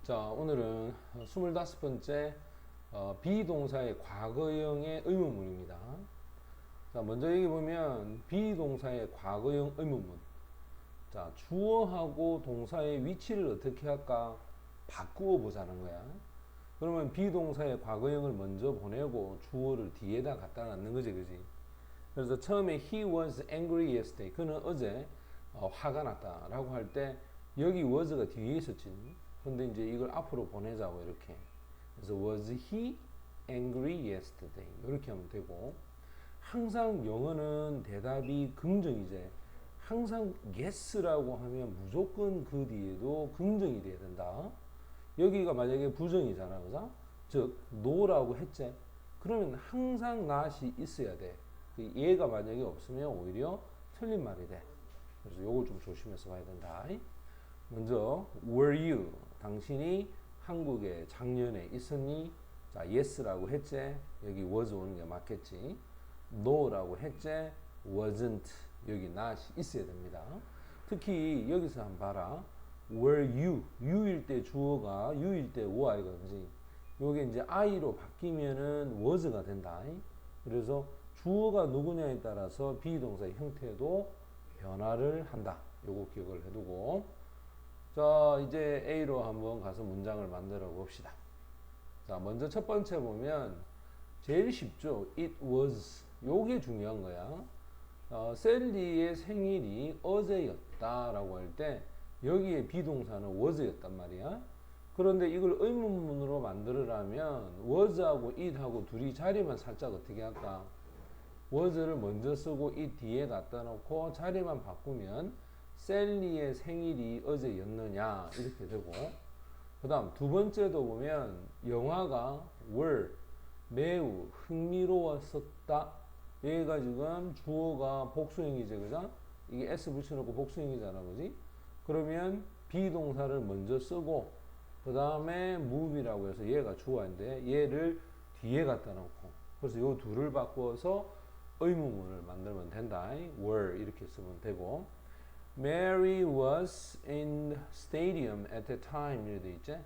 자, 오늘은 25번째 비동사의 과거형의 의문문입니다. 자, 먼저 여기 보면 비동사의 과거형 의문문. 자, 주어하고 동사의 위치를 어떻게 할까? 바꾸어 보자는 거야. 그러면 비동사의 과거형을 먼저 보내고 주어를 뒤에다 갖다 놨는 거지, 그지? 그래서 처음에 he was angry yesterday. 그는 어제 화가 났다라고 할 때 여기 was가 뒤에 있었지. 근데 이제 이걸 앞으로 보내자고 이렇게. 그래서 was he angry yesterday? 이렇게 하면 되고, 항상 영어는 대답이 긍정이제. 항상 yes라고 하면 무조건 그 뒤에도 긍정이 돼야 된다. 여기가 만약에 부정이잖아, 그죠? 즉 no라고 했지. 그러면 항상 not이 있어야 돼. 얘가 만약에 없으면 오히려 틀린 말이 돼. 그래서 요걸 좀 조심해서 봐야 된다. 먼저 were you? 당신이 한국에 작년에 있었니? 자, yes라고 했지. 여기 was 오는 게 맞겠지. no라고 했지. wasn't. 여기 not이 있어야 됩니다. 특히 여기서 한번 봐라. were you? you일 때 주어가 you일 때 were이가 그지? 요게 이제 I로 바뀌면은 was가 된다. 그래서 주어가 누구냐에 따라서 비동사의 형태도 변화를 한다. 요거 기억을 해두고, 자, 이제 A로 한번 가서 문장을 만들어 봅시다. 자, 먼저 첫 번째 보면 제일 쉽죠. It was. 요게 중요한 거야. 셀리의 생일이 어제였다라고 할 때 여기에 비동사는 was였단 말이야. 그런데 이걸 의문문으로 만들으려면 was하고 it하고 둘이 자리만 살짝 어떻게 할까? was를 먼저 쓰고 it 뒤에 갖다 놓고 자리만 바꾸면 셀리의 생일이 어제였느냐 이렇게 되고, 그 다음 두 번째도 보면 영화가 were 매우 흥미로웠었다. 얘가 지금 주어가 복수형이지, 그죠? 이게 s 붙여놓고 복수형이잖아, 그지? 그러면 비동사를 먼저 쓰고 그 다음에 move이라고 해서 얘가 주어인데 얘를 뒤에 갖다 놓고, 그래서 요 둘을 바꿔서 의문문을 만들면 된다. were 이렇게 쓰면 되고, Mary was in the stadium at the time 이렇게 돼 있지.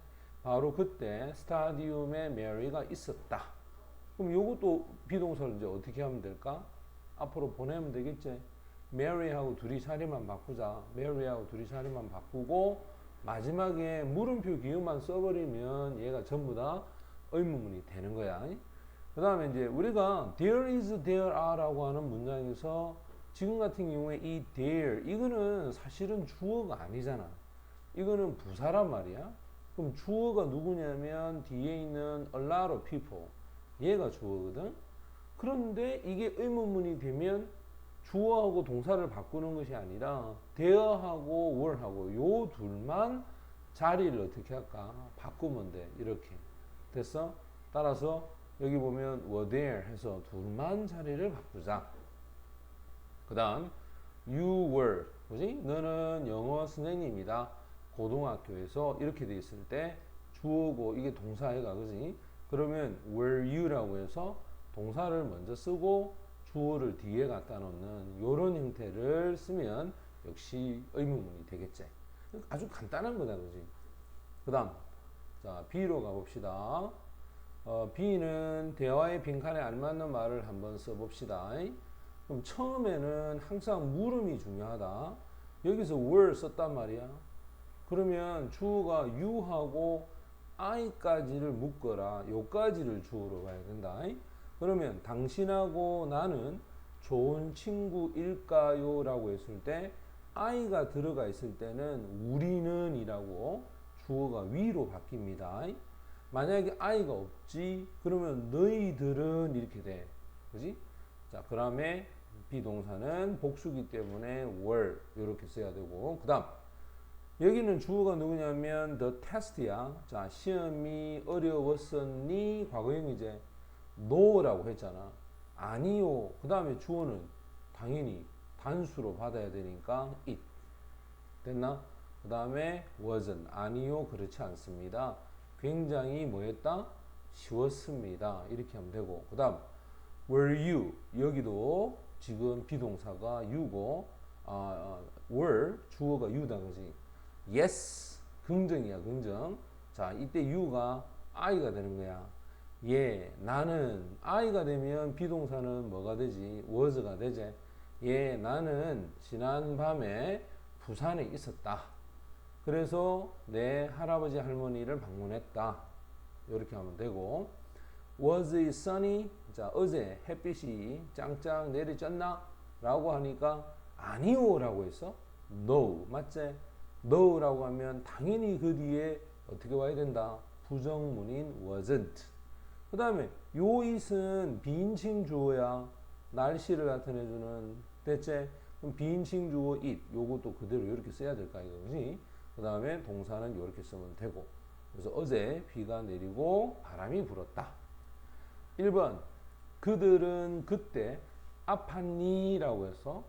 바로 그때 스타디움에 메리가 있었다. 그럼 요것도 비동사를 이제 어떻게 하면 될까? 앞으로 보내면 되겠지. Mary하고 둘이 자리만 바꾸자. Mary하고 둘이 자리만 바꾸고 마지막에 물음표 기호만 써버리면 얘가 전부 다 의문문이 되는 거야. 그 다음에 이제 우리가 there is, there are라고 하는 문장에서 지금 같은 경우에 이 there, 이거는 사실은 주어가 아니잖아. 이거는 부사란 말이야. 그럼 주어가 누구냐면 뒤에 있는 a lot of people, 얘가 주어거든. 그런데 이게 의문문이 되면 주어하고 동사를 바꾸는 것이 아니라 there하고 were하고 요 둘만 자리를 어떻게 할까? 바꾸면 돼. 이렇게 됐어? 따라서 여기 보면 were there 해서 둘만 자리를 바꾸자. 그 다음 you were, 그지? 너는 영어 선생님이다. 고등학교에서 이렇게 돼 있을 때 주어고 이게 동사애가, 그지? 그러면 were you라고 해서 동사를 먼저 쓰고 주어를 뒤에 갖다 놓는 요런 형태를 쓰면 역시 의문문이 되겠지. 아주 간단한 거다, 그지? 그 다음 자, B로 가봅시다. B는 대화의 빈칸에 알맞는 말을 한번 써봅시다. 그럼 처음에는 항상 물음이 중요하다. 여기서 were 썼단 말이야. 그러면 주어가 you하고 I까지를 묶어라. 요까지를 주어로 봐야 된다. 그러면 당신하고 나는 좋은 친구일까요? 라고 했을 때 I가 들어가 있을 때는 우리는 이라고 주어가 위로 바뀝니다. 만약에 I가 없지 그러면 너희들은 이렇게 돼. 그지? 자, 그 다음에 비동사는 복수기 때문에 were 이렇게 써야 되고, 그 다음 여기는 주어가 누구냐면 the test야. 자, 시험이 어려웠었니? 과거형이제. no라고 했잖아. 아니요. 그 다음에 주어는 당연히 단수로 받아야 되니까 it. 됐나? 그 다음에 wasn't. 아니요. 그렇지 않습니다. 굉장히 뭐였다? 쉬웠습니다. 이렇게 하면 되고, 그 다음 were you. 여기도 지금 비동사가 you고 were 주어가 you다, 그지? yes 긍정이야, 긍정. 자, 이때 you가 I가 되는 거야. 나는 I가 되면 비동사는 뭐가 되지? was가 되지. 나는 지난 밤에 부산에 있었다. 그래서 내 할아버지 할머니를 방문했다. 이렇게 하면 되고, was it sunny? 자, 어제 햇빛이 짱짱 내리쬐나? 라고 하니까 아니요 라고 했어. no, 맞지? no 라고 하면 당연히 그 뒤에 어떻게 와야 된다? 부정문인 wasn't. 그 다음에 요 it은 비인칭 주어야 날씨를 나타내주는. 됐지? 그럼 비인칭 주어 it 요것도 그대로 이렇게 써야 될까 이거지. 그 다음에 동사는 이렇게 쓰면 되고. 그래서 어제 비가 내리고 바람이 불었다. 1번 그들은 그때 아팠니? 라고 했어.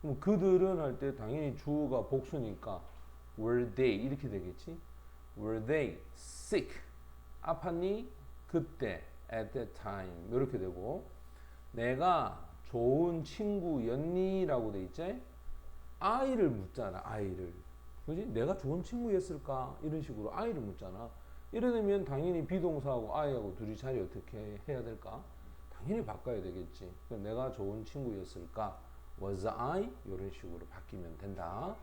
그럼 그들은 할 때 당연히 주어가 복수니까 were they 이렇게 되겠지. were they sick? 아팠니? 그때 at that time 이렇게 되고, 내가 좋은 친구였니? 라고 돼 있지. I를 묻잖아. I를. 그지? 내가 좋은 친구였을까? 이런 식으로 I를 묻잖아. 이러면 당연히 비동사하고 I하고 둘이 자리 어떻게 해야 될까? 당연히 바꿔야 되겠지. 그럼 내가 좋은 친구였을까? Was I? 이런 식으로 바뀌면 된다.